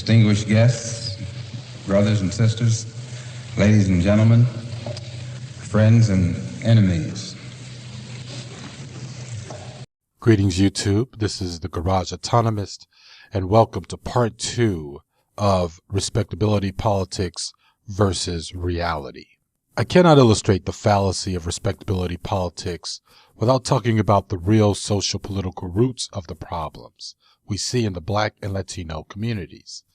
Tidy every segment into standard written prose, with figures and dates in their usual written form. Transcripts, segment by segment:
distinguished guests, brothers and sisters, ladies and gentlemen, friends and enemies. Greetings, YouTube. This is the Garage Autonomist, and welcome to part 2 of Respectability, Politics versus Reality. I cannot illustrate the fallacy of respectability politics without talking about the real social political roots of the problems we see in the Black and Latino communities.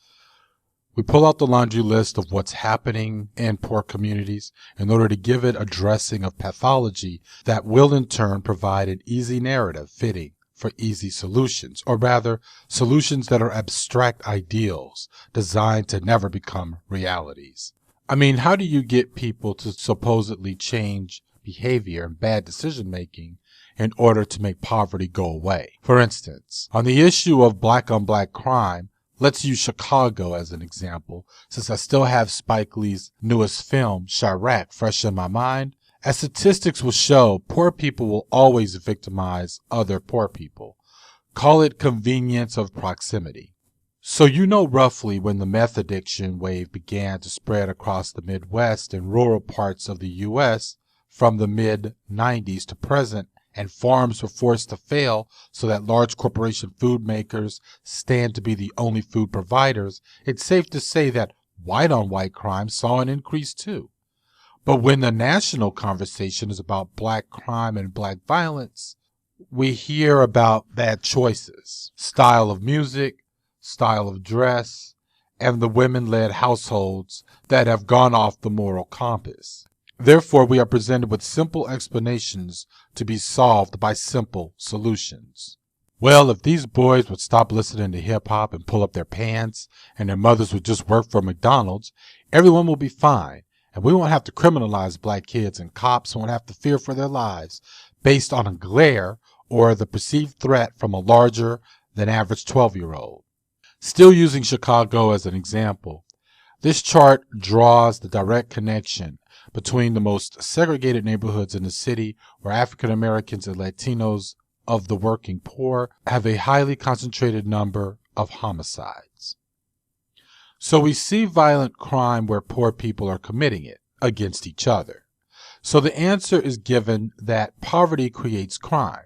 We pull out the laundry list of what's happening in poor communities in order to give it a dressing of pathology that will in turn provide an easy narrative fitting for easy solutions, or rather, solutions that are abstract ideals designed to never become realities. I mean, how do you get people to supposedly change behavior and bad decision making in order to make poverty go away? For instance, on the issue of black on black crime, let's use Chicago as an example, since I still have Spike Lee's newest film, Chirac, fresh in my mind. As statistics will show, poor people will always victimize other poor people. Call it convenience of proximity. So you know roughly when the meth addiction wave began to spread across the Midwest and rural parts of the U.S. from the mid-90s to present, and farms were forced to fail so that large corporation food makers stand to be the only food providers, it's safe to say that white-on-white crime saw an increase too. But when the national conversation is about black crime and black violence, we hear about bad choices, style of music, style of dress, and the women-led households that have gone off the moral compass. Therefore, we are presented with simple explanations to be solved by simple solutions. Well, if these boys would stop listening to hip-hop and pull up their pants, and their mothers would just work for McDonald's, everyone will be fine, and we won't have to criminalize black kids, and cops won't have to fear for their lives based on a glare or the perceived threat from a larger than average 12-year-old. Still using Chicago as an example, this chart draws the direct connection between the most segregated neighborhoods in the city, where African Americans and Latinos of the working poor have a highly concentrated number of homicides. So we see violent crime where poor people are committing it against each other. So the answer is given that poverty creates crime.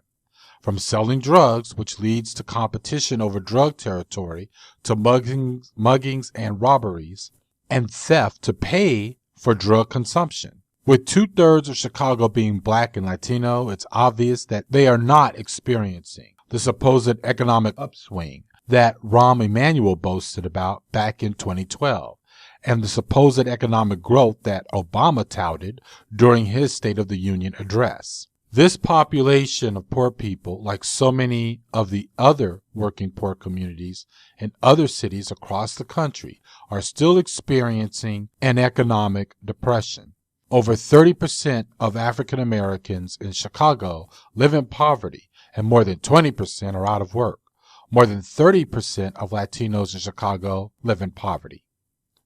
From selling drugs, which leads to competition over drug territory, to muggings and robberies, and theft to pay for drug consumption. With 2/3 of Chicago being black and Latino, it's obvious that they are not experiencing the supposed economic upswing that Rahm Emanuel boasted about back in 2012, and the supposed economic growth that Obama touted during his State of the Union address. This population of poor people, like so many of the other working poor communities in other cities across the country, are still experiencing an economic depression. Over 30% of African Americans in Chicago live in poverty, and more than 20% are out of work. More than 30% of Latinos in Chicago live in poverty.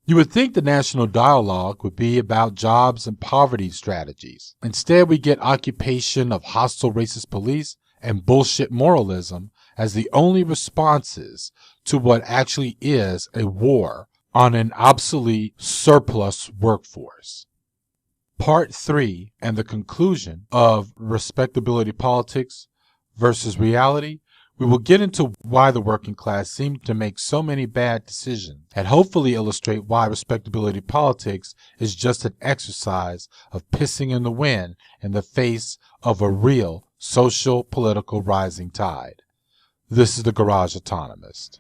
You would think the national dialogue would be about jobs and poverty strategies. Instead, we get occupation of hostile racist police and bullshit moralism as the only responses to what actually is a war on an obsolete surplus workforce. Part 3 and the conclusion of Respectability, Politics versus Reality, we will get into why the working class seem to make so many bad decisions, and hopefully illustrate why respectability politics is just an exercise of pissing in the wind in the face of a real social political rising tide. This is the Garage Autonomist.